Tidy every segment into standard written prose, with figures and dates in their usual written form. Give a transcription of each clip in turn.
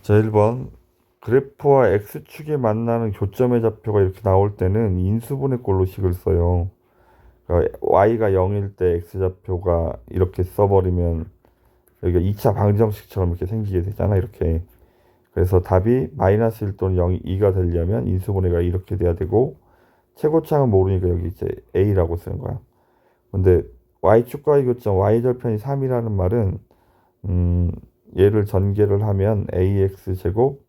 자, 1번. 그래프와 x축이 만나는 교점의 좌표가 이렇게 나올 때는 인수분해 꼴로식을 써요. 그러니까 y가 0일 때 x좌표가 이렇게 써버리면 여기가 2차 방정식처럼 이렇게 생기게 되잖아, 이렇게. 그래서 답이 마이너스 1 또는 0이 2가 되려면 인수분해가 이렇게 돼야 되고, 최고차는 모르니까 여기 이제 a라고 쓰는 거야. 근데 y축과의 교점 y절편이 3이라는 말은 음, 얘를 전개를 하면 ax 제곱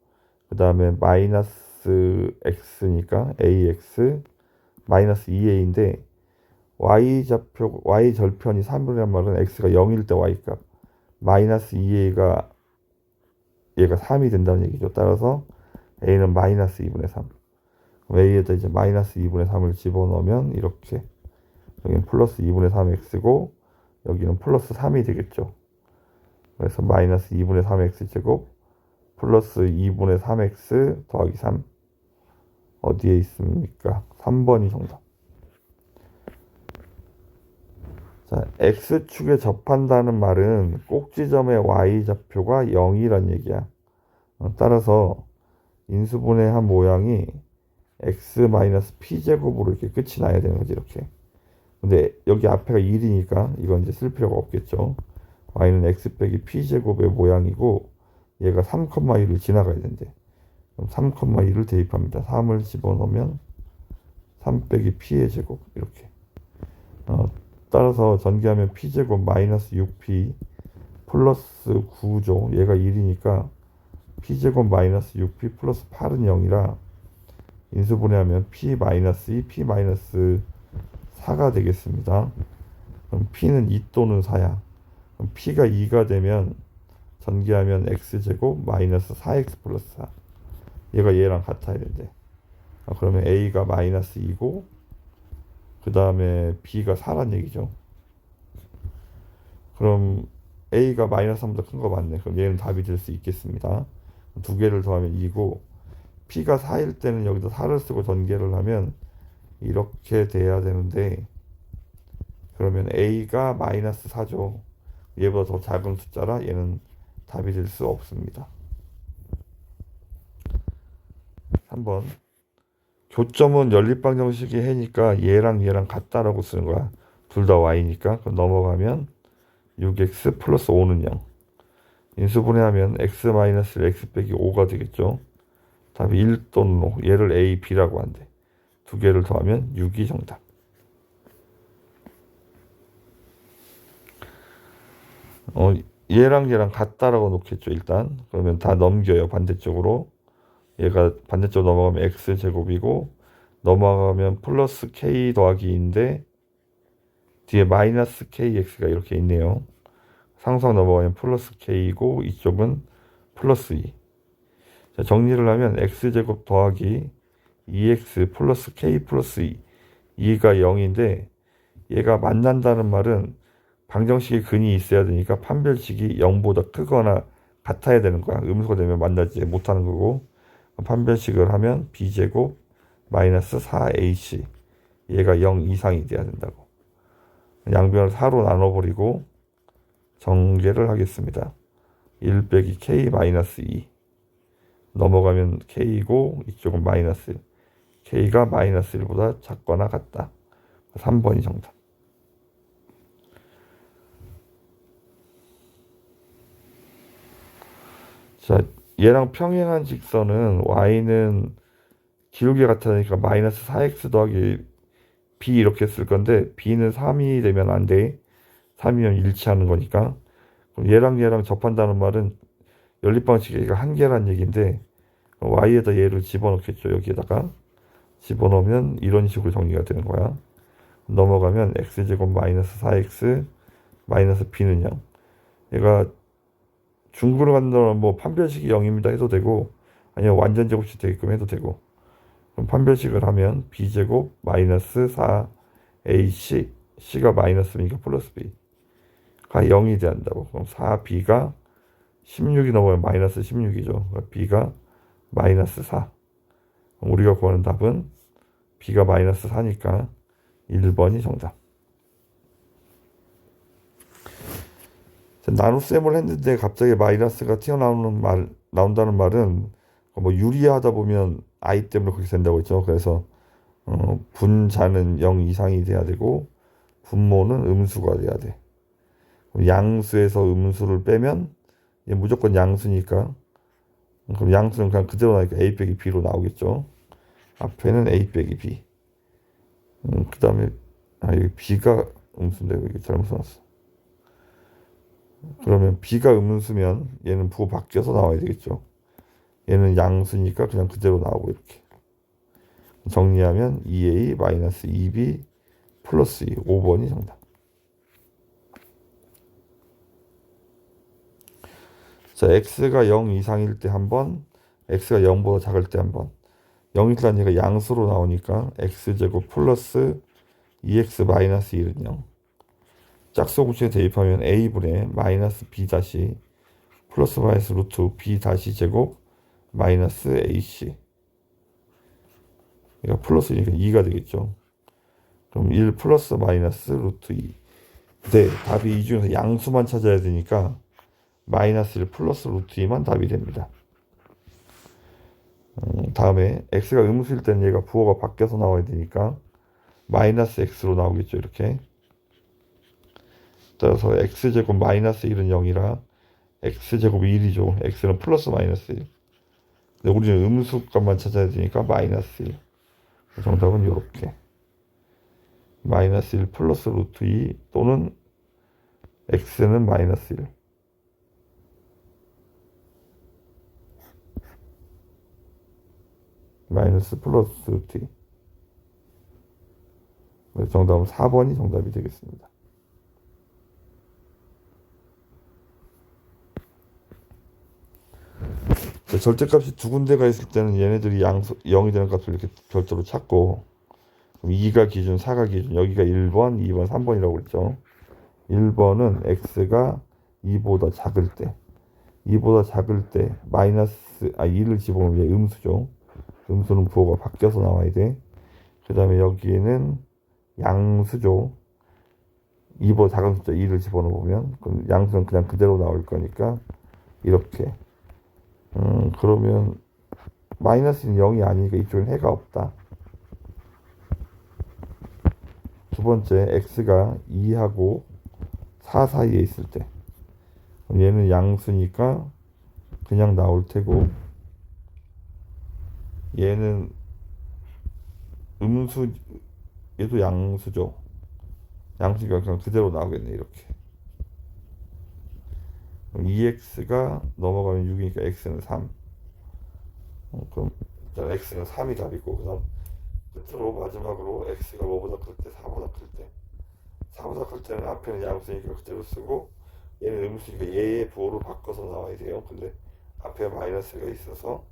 그 다음에 마이너스 x니까 ax 마이너스 2a인데 y절편이 3이라는 말은 x가 0일 때 y값 마이너스 2a가 얘가 3이 된다는 얘기죠. 따라서 a는 마이너스 2분의 3. a에다 이제 마이너스 2분의 3을 집어넣으면 이렇게 여기는 플러스 2분의 3x고 여기는 플러스 3이 되겠죠. 그래서 마이너스 2분의 3x 제곱 플러스 2분의 3x 더하기 3 어디에 있습니까? 3번이 정답. 자, x축에 접한다는 말은 꼭지점의 y좌표가 0이란 얘기야. 따라서 인수분해한 모양이 x-p제곱으로 이렇게 끝이 나야 되는 거지, 이렇게. 근데 여기 앞에가 1이니까 이건 이제 쓸 필요가 없겠죠. y는 x 빼기 p제곱의 모양이고 얘가 3,1을 지나가야 된대. 그럼 3,2를 대입합니다. 3을 집어넣으면 3 빼기 p의 제곱 이렇게. 따라서 전개하면 p제곱 마이너스 6p 플러스 9죠. 얘가 1이니까 p제곱 마이너스 6p 플러스 8은 0이라 인수분해하면 p 마이너스 2, p 마이너스 4가 되겠습니다. 그럼 p는 2 또는 4야. 그럼 p가 2가 되면 전개하면 x제곱 마이너스 4x 플러스 4. 얘가 얘랑 같아야 된대. 그러면 a가 마이너스 2고 그 다음에 b가 4란 얘기죠. 그럼 a가 마이너스 3보다 큰 거 맞네. 그럼 얘는 답이 될 수 있겠습니다. 두 개를 더하면 2고 p가 4일 때는 여기다 4를 쓰고 전개를 하면 이렇게 돼야 되는데 그러면 a가 마이너스 4죠. 얘보다 더 작은 숫자라 얘는 답이 될 수 없습니다. 3번. 교점은 연립방정식이 해니까 얘랑 얘랑 같다라고 쓰는 거야. 둘 다 y니까. 그럼 넘어가면 6x 플러스 5는 0. 인수분해하면 x 마이너스 x 빼기 5가 되겠죠. 답이 1 또는 5. 얘를 a, b라고 한대. 두 개를 더하면 6이 정답. 얘랑 얘랑 같다라고 놓겠죠, 일단. 그러면 다 넘겨요, 반대쪽으로. 얘가 반대쪽으로 넘어가면 x제곱이고 넘어가면 플러스 k 더하기 2인데 뒤에 마이너스 kx가 이렇게 있네요. 상수항 넘어가면 플러스 k이고 이쪽은 플러스 2. 자, 정리를 하면 x제곱 더하기 2x 플러스 k 플러스 2. 2가 0인데 얘가 만난다는 말은 방정식에 근이 있어야 되니까 판별식이 0보다 크거나 같아야 되는 거야. 음수가 되면 만나지 못하는 거고 판별식을 하면 b제곱 마이너스 4ac 얘가 0 이상이 돼야 된다고. 양변을 4로 나눠버리고 정계를 하겠습니다. 1 빼기 k 마이너스 2 넘어가면 k이고 이쪽은 마이너스 1. k가 마이너스 1보다 작거나 같다. 3번이 정답. 자, 얘랑 평행한 직선은 y는 기울기 같으니까 마이너스 4x 더하기 b 이렇게 쓸 건데 b는 3이 되면 안 돼. 3이면 일치하는 거니까. 그럼 얘랑 접한다는 말은 연립방식이 한 개란 얘기인데 y에다 얘를 집어넣겠죠. 여기에다가 집어넣으면 이런 식으로 정리가 되는 거야. 넘어가면 x제곱 마이너스 4x 마이너스 b는 0. 얘가 중구로 간다면 뭐 판별식이 0입니다 해도 되고 아니면 완전 제곱식 되게끔 해도 되고 그럼 판별식을 하면 b제곱 마이너스 4ac c가 마이너스니까 플러스 b가 0이 돼야 한다고. 그럼 4b가 16이 넘으면 마이너스 16이죠. 그러니까 b가 마이너스 4. 우리가 구하는 답은 b가 마이너스 4니까 1번이 정답. 나눗셈을 했는데 갑자기 마이너스가 튀어나오는 나온다는 말은 뭐 유리하다 보면 I 때문에 그렇게 된다고 했죠. 그래서 분자는 0 이상이 돼야 되고 분모는 음수가 돼야 돼. 양수에서 음수를 빼면 얘 무조건 양수니까 그럼 양수는 그냥 그대로 나니까 A 빼기 B로 나오겠죠. 앞에는 A 빼기 B. 그 다음에 여기 B가 음수인데 이게 잘못 써놨어. 그러면 B가 음수면 얘는 부호 바뀌어서 나와야 되겠죠. 얘는 양수니까 그냥 그대로 나오고 이렇게 정리하면 2A 마이너스 2B 플러스 2 5번이 정답. 자, x가 0 이상일 때 한 번, x가 0보다 작을 때 한 번. 0이라는 얘가 양수로 나오니까 x제곱 플러스 2x 마이너스 1은 0. 짝수공식에 대입하면 a분의 마이너스 b 다시 플러스 마이너스 루트 b 다시 제곱 마이너스 ac. 얘가 플러스니까 2가 되겠죠. 그럼 1 플러스 마이너스 루트 2. 네, 답이 이 중에서 양수만 찾아야 되니까 마이너스 1 플러스 루트 2만 답이 됩니다. 다음에 x가 음수일 때는 얘가 부호가 바뀌어서 나와야 되니까 마이너스 x로 나오겠죠. 이렇게. 따라서 x제곱 마이너스 1은 0이라 x제곱이 1이죠. x는 플러스 마이너스 1. 근데 우리는 음수값만 찾아야 되니까 마이너스 1. 정답은 이렇게. 마이너스 1 플러스 루트 2 또는 x는 마이너스 1. 마이너스 플러스 루트 2. 그래서 정답은 4번이 정답이 되겠습니다. 절대값이 두 군데가 있을 때는 얘네들이 양수 0이 되는 값을 이렇게 별도로 찾고, 그럼 2가 기준, 4가 기준, 여기가 1번, 2번, 3번이라고 그랬죠. 1번은 x가 2보다 작을 때, 2보다 작을 때 마이너스 2를 집어넣으면 얘 음수죠. 음수는 부호가 바뀌어서 나와야 돼. 그 다음에 여기에는 양수죠. 2보다 작은 숫자 2를 집어넣으면 그럼 양수는 그냥 그대로 나올 거니까 이렇게. 그러면 마이너스는 0이 아니니까 이쪽엔 해가 없다. 두 번째, x가 2하고 4 사이에 있을 때, 그럼 얘는 양수니까 그냥 나올 테고, 얘는 음수, 얘도 양수죠. 양수니까 그냥 그대로 나오겠네. 이렇게. 그럼 2x가 넘어가면 6이니까 x는 3. 그럼 x는 3이 답이고, 그 다음 끝으로 마지막으로 x가 뭐보다 클 때, 4보다 클 때. 4보다 클 때는 앞에는 양수니까 그대로 쓰고, 얘는 음수니까 얘의 부호를 바꿔서 나와야 돼요. 근데 앞에 마이너스가 있어서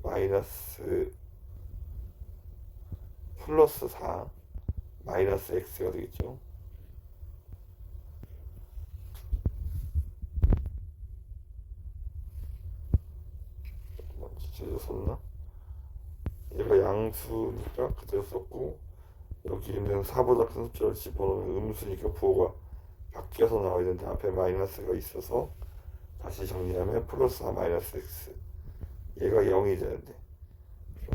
마이너스 플러스 4 마이너스 x가 되겠죠. 제대로 썼나? 얘가 양수니까 그대로 썼고, 여기 있는 4보다 큰 숫자를 집어넣으면 음수니까 부호가 바뀌어서 나와야 되는데 앞에 마이너스가 있어서 다시 정리하면 플러스 4 마이너스 x. 얘가 0이 되는데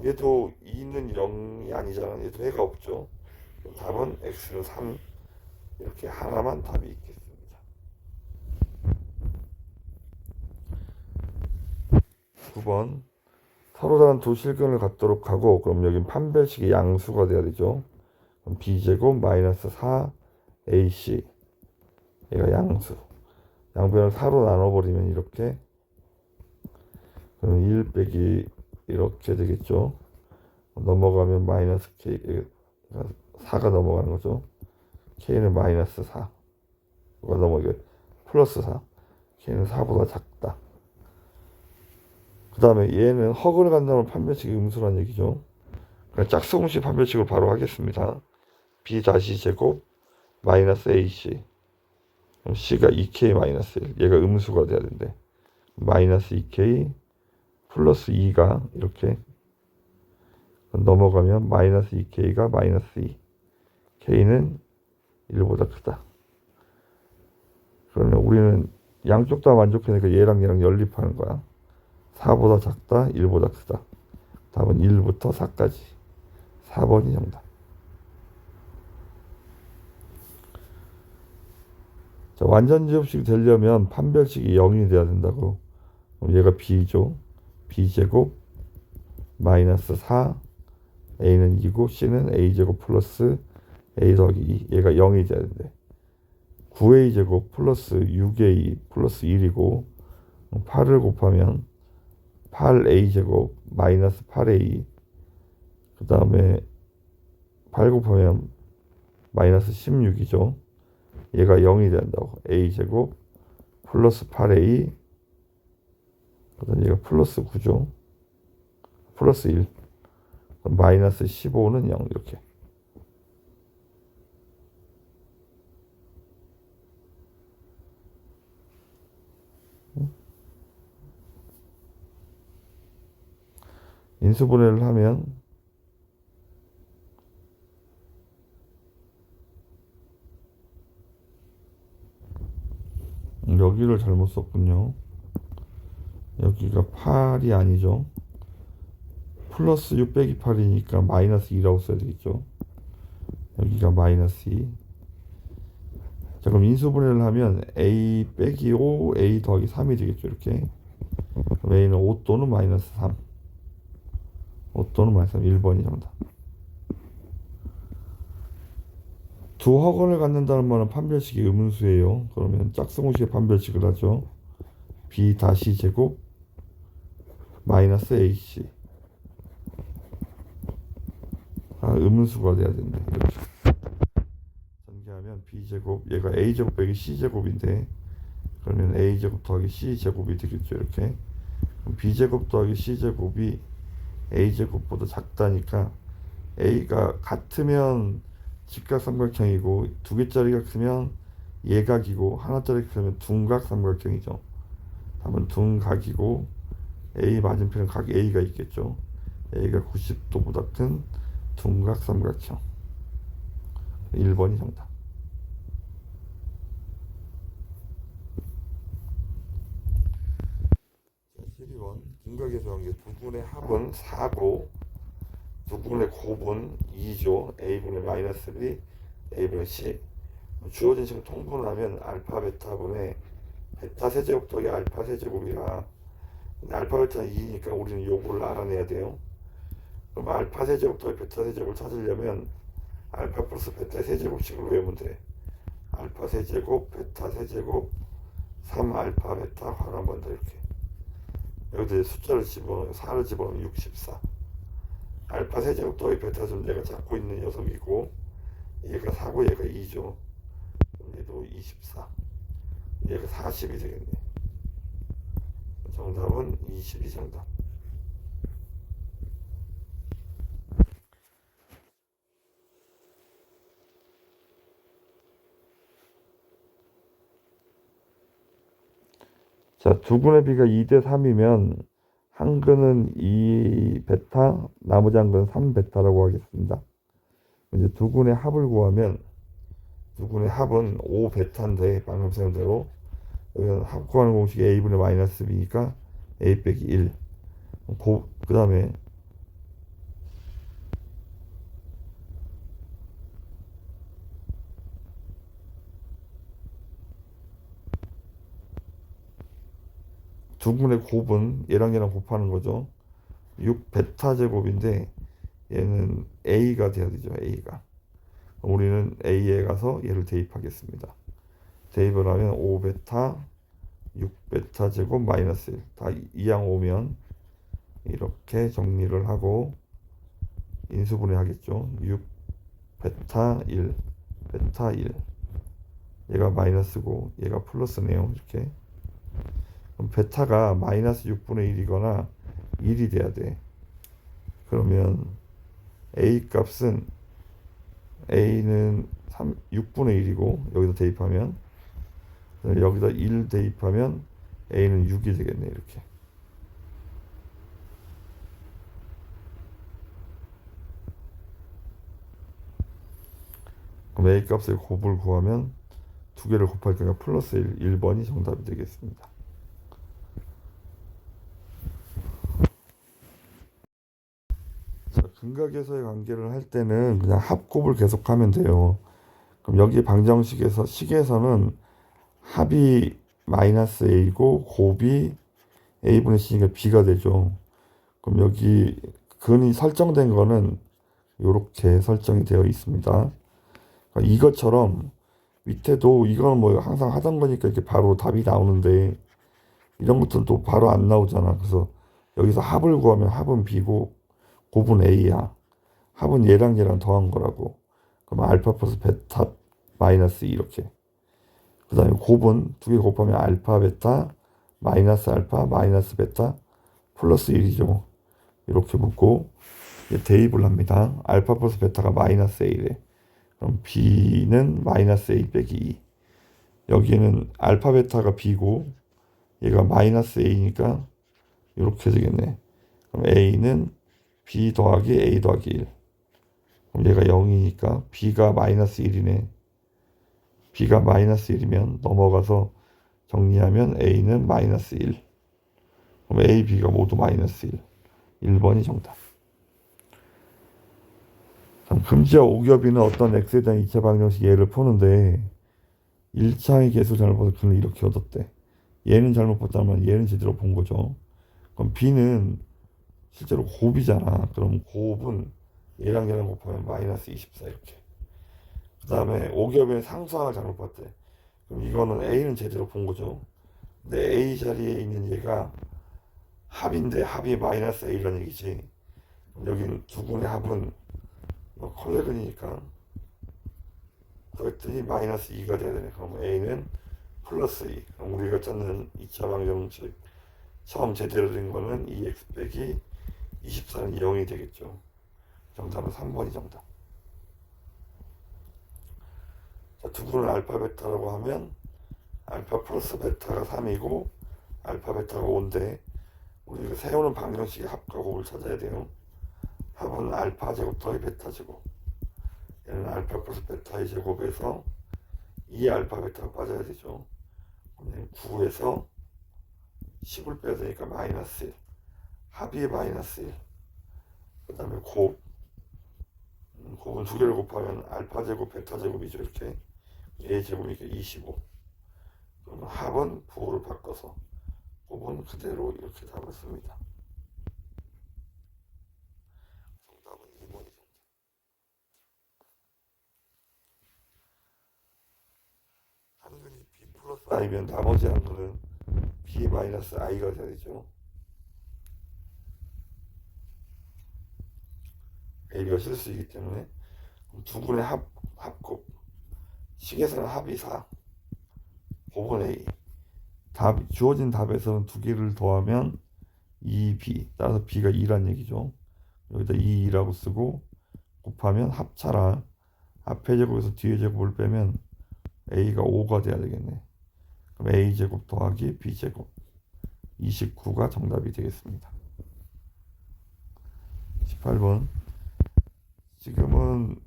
얘도 2는 0이 아니잖아. 얘도 해가 없죠. 답은 x는 3. 이렇게 하나만 답이 있겠습니다. 9번, 서로 다른 두 실근을 갖도록 하고, 그럼 여긴 판별식의 양수가 돼야 되죠. 그럼 b제곱 마이너스 4 ac. 얘가 양수. 양변을 4로 나눠버리면 이렇게, 그럼 1 빼기 이렇게 되겠죠. 넘어가면 마이너스 k, 4가 넘어가는 거죠. k는 마이너스 4가 넘어가게 플러스 4. k는 4보다 작다. 그 다음에 얘는 허근을 간다면 판별식이 음수란 얘기죠. 그냥 짝수공식 판별식으로 바로 하겠습니다. b 다시 제곱 마이너스 ac. 그럼 c가 2k 마이너스 1. 얘가 음수가 돼야 된대. 마이너스 2k 플러스 2가 이렇게 넘어가면 마이너스 2k가 마이너스 2. k는 1보다 크다. 그러면 우리는 양쪽 다 만족하니까 얘랑 얘랑 연립하는 거야. 4보다 작다, 1보다 크다. 답은 1부터 4까지. 4번이 정답. 자, 완전제곱식이 되려면 판별식이 0이 돼야 된다고. 그럼 얘가 b죠. b제곱 마이너스 4, a는 2고 c는 a제곱 플러스 a 더하기 2. 얘가 0이 돼야 된대. 9a제곱 플러스 6a 플러스 1이고 8을 곱하면 8a제곱 마이너스 8a, 그 다음에 8 곱하면 마이너스 16이죠. 얘가 0이 된다고. a제곱 플러스 8a, 그 다음에 얘가 플러스 9죠. 플러스 1, 마이너스 15는 0 이렇게. 인수분해를 하면 여기를 잘못 썼군요. 여기가 8이 아니죠. 플러스 6 빼기 8이니까 마이너스 2라고 써야 되겠죠. 여기가 마이너스 2. 자, 그럼 인수분해를 하면 a 빼기 5, a 더하기 3이 되겠죠. 이렇게. 그럼 a는 5 또는 마이너스 3. 5 또는 마이너스 3. 1번이 정답. 두 학원을 갖는다는 말은 판별식이 의문수예요. 그러면 짝수공식의 판별식을 하죠. b 다시 제곱 마이너스 ac. 의문수가 돼야 된다. 이렇게. 전개하면 b제곱, 얘가 a제곱 빼기 c제곱인데 그러면 a제곱 더하기 c제곱이 되겠죠. 이렇게. 그럼 b제곱 더하기 c제곱이 a제곱보다 작다니까 a가 같으면 직각삼각형이고 두 개짜리가 크면 예각이고 하나짜리 크면 둔각삼각형이죠. 답은 둔각이고 a 맞은편은 각 a가 있겠죠. a가 90도보다 큰 둔각삼각형. 1번이 정답. 자, 12번 김각에서 관계 두분의 합은 4고 두분의 곱은 2죠. a분의 마이너스 b, a분의 c. 주어진 식을 통분하면 알파 베타분의 베타 세제곱 더하기 알파 세제곱이라, 알파 베타는 2니까 우리는 요거를 알아내야 돼요. 그럼 알파 세제곱 더하기 베타 세제곱을 찾으려면 알파 플러스 베타 세제곱식으로 외우면 돼. 알파 세제곱 베타 세제곱 3알파 베타 괄호 한 번 더 이렇게. 여기다 숫자를 집어넣으면 4를 집어넣으면 64. 알파 세제곱 더하기 베타 좀 내가 잡고 있는 녀석이고 얘가 4고 얘가 2죠. 얘도 24. 얘가 40이 되겠네. 정답은 22 정답. 자, 두근의 비가 2대 3이면 한 근은 2 베타, 나머지 한 근은 3 베타라고 하겠습니다. 이제 두근의 합을 구하면 두근의 합은 5 베타인데 방금 세운 대로 여기는 합 구하는 공식이 a분의 마이너스 b니까 a 빼기 1. 그 다음에 두근의 곱은 얘랑 얘랑 곱하는 거죠. 6 베타 제곱인데 얘는 a가 돼야 되죠. a가. 우리는 a에 가서 얘를 대입하겠습니다. 대입을 하면 5 베타 6 베타 제곱 마이너스 1. 다 이항 오면 이렇게 정리를 하고 인수분해 하겠죠. 6 베타 1 베타 1. 얘가 마이너스고 얘가 플러스네요. 이렇게. 그럼 베타가 마이너스 6분의 1이거나 1이 돼야 돼. 그러면 a 값은 a는 6분의 1이고 여기다 대입하면, 여기다 1 대입하면 a는 6이 되겠네. 이렇게. 그럼 a 값의 곱을 구하면 두 개를 곱할 거니까 플러스 1, 1번이 정답이 되겠습니다. 근각에서의 관계를 할 때는 그냥 합곱을 계속하면 돼요. 그럼 여기 방정식에서 식에서는 합이 마이너스 a고 곱이 a분의 c니까 b가 되죠. 그럼 여기 근이 설정된 거는 이렇게 설정이 되어 있습니다. 그러니까 이것처럼 밑에도 이거는 뭐 항상 하던 거니까 이렇게 바로 답이 나오는데 이런 것들은 또 바로 안 나오잖아. 그래서 여기서 합을 구하면 합은 b고 곱은 a야. 합은 얘랑 더한 거라고. 그럼 알파 플러스 베타 마이너스 이렇게. 그 다음에 곱은 두 개 곱하면 알파 베타 마이너스 알파 마이너스 베타 플러스 1이죠. 이렇게 묻고 대입을 합니다. 알파 플러스 베타가 마이너스 a래. 그럼 b는 마이너스 a 빼기 2. 여기에는 알파 베타가 b고 얘가 마이너스 a니까 이렇게 되겠네. 그럼 a는 b 더하기 a 더하기 1. 그럼 얘가 0이니까 b가 마이너스 1이네. b가 마이너스 1이면 넘어가서 정리하면 a는 마이너스 1. 그럼 a, b가 모두 마이너스 1. 1번이 정답. 금지어 오겹이는 어떤 x에 대한 2차 방정식 예를 푸는데 1차의 개수 잘못 봐서 그는 이렇게 얻었대. 얘는 잘못 봤다면 얘는 제대로 본 거죠. 그럼 b는 실제로 곱이잖아. 그럼 곱은 얘랑 곱하면 마이너스 24 이렇게. 그 다음에 오겹의 상수항을 잘못 봤대. 그럼 이거는 a는 제대로 본 거죠. 근데 a 자리에 있는 얘가 합인데 합이 마이너스 a라는 얘기지. 여긴 두 군의 합은 콜레근이니까 그랬더니 마이너스 2가 돼야 되네. 그럼 a는 플러스 2. 그럼 우리가 찾는 2차 방정식 처음 제대로 된 거는 2x 빼기 24는 0이 되겠죠. 정답은 3번이 정답. 자, 두 군을 알파 베타라고 하면 알파 플러스 베타가 3이고 알파 베타가 5인데 우리가 세우는 방정식의 합과 곱을 찾아야 돼요. 합은 알파 제곱 더하기 베타 제곱. 얘는 알파 플러스 베타의 제곱에서 2 알파 베타가 빠져야 되죠. 그럼 9에서 10을 빼야 되니까 마이너스 1. 합이 마이너스 1. 그 다음에 곱은 두 개를 곱하면 알파 제곱 베타 제곱이죠. 이렇게 a 제곱이니까 25. 그러면 합은 부호를 바꿔서 곱은 그대로 이렇게 답을 씁니다. 정답은 2번이죠. 한근이 b 플러스 i면 나머지 한근은 b 마이너스 i가 돼야 되죠. a가 실수이기 때문에 두 군의 합곱. 식에서는 합이 4. 곱은 a. 주어진 답에서는 두 개를 더하면 2b. 따라서 b가 2란 얘기죠. 여기다 2라고 쓰고 곱하면 합차라. 앞에 제곱에서 뒤에 제곱을 빼면 a가 5가 돼야 되겠네. 그럼 a제곱 더하기 b제곱 29가 정답이 되겠습니다. 18번. 지금은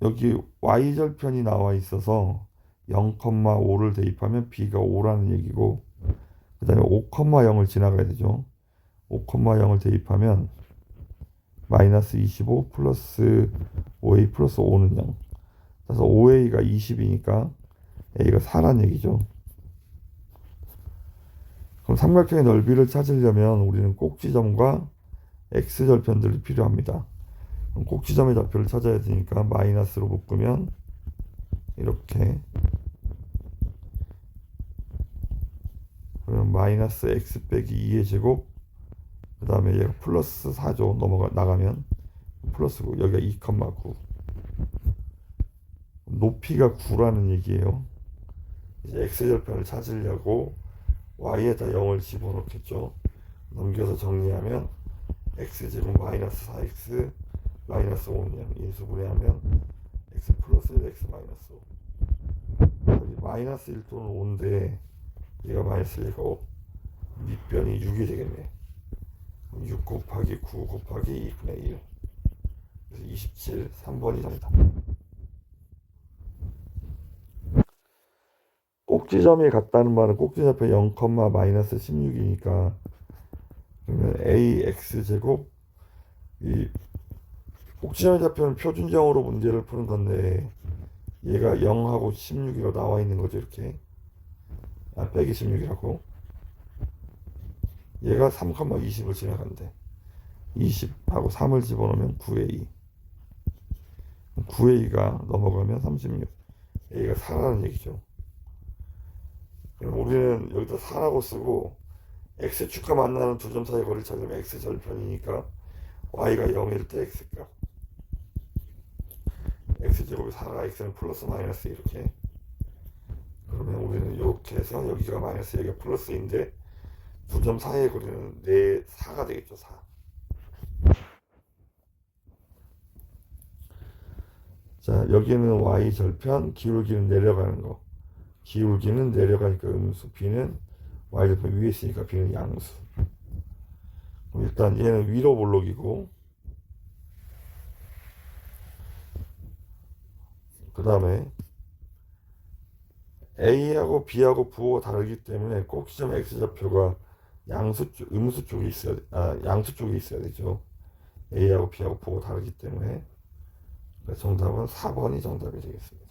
여기 y절편이 나와 있어서 0,5를 대입하면 b가 5라는 얘기고 그 다음에 5,0을 지나가야 되죠. 5,0을 대입하면 마이너스 25 플러스 5a 플러스 5는 0. 그래서 5a가 20이니까 a가 4란 얘기죠. 그럼 삼각형의 넓이를 찾으려면 우리는 꼭지점과 x절편들이 필요합니다. 그럼 꼭지점의 좌표를 찾아야 되니까 마이너스로 묶으면 이렇게, 그러면 마이너스 x 빼기 2의 제곱, 그 다음에 얘가 플러스 4죠. 나가면 플러스 9, 여기가 2,9. 높이가 9라는 얘기예요. 이제 x절편을 찾으려고 y에다 0을 집어넣겠죠. 넘겨서 정리하면 x제곱 마이너스 4x 마이너스 5는 0. 인수분해하면 x 플러스 1 x 마이너스 5. 여기 마이너스 1 또는 5인데 얘가 마이너스 1가 5. 밑변이 6이 되겠네. 6 곱하기 9 곱하기 2분의 1. 그래서 27, 3번이 정답. 꼭지점이 같다는 말은 꼭지 옆에 0, 마이너스 16이니까 그러면 ax 제곱 이 옥지점의 좌표는 표준정으로 문제를 푸는 건데 얘가 0하고 16이라고 나와 있는 거죠. 이렇게 빼기 16이라고. 얘가 3,20을 지나간대. 20하고 3을 집어넣으면 9a. 9a가 넘어가면 36. a가 4라는 얘기죠. 그럼 우리는 여기다 4라고 쓰고 x축과 만나는 두 점 사이 거리를 찾으면 x절편이니까 y가 0일 때 x값. x제곱이 4가 x는 플러스 마이너스 이렇게. 그러면 우리는 이렇게 해서 여기가 마이너스 여기가 플러스인데 두 점 사이의 거리는 4가 되겠죠. 4. 자, 여기는 y절편, 기울기는 내려가는 거. 기울기는 내려가니까 음수, b는 y절편 위에 있으니까 b는 양수. 일단 얘는 위로 볼록이고, 그 다음에 a하고 b하고 부호가 다르기 때문에 꼭 시점 x좌표가 양수 쪽, 음수 쪽에 있어야, 양수 쪽에 있어야 되죠. a하고 b하고 부호가 다르기 때문에. 정답은 4번이 정답이 되겠습니다.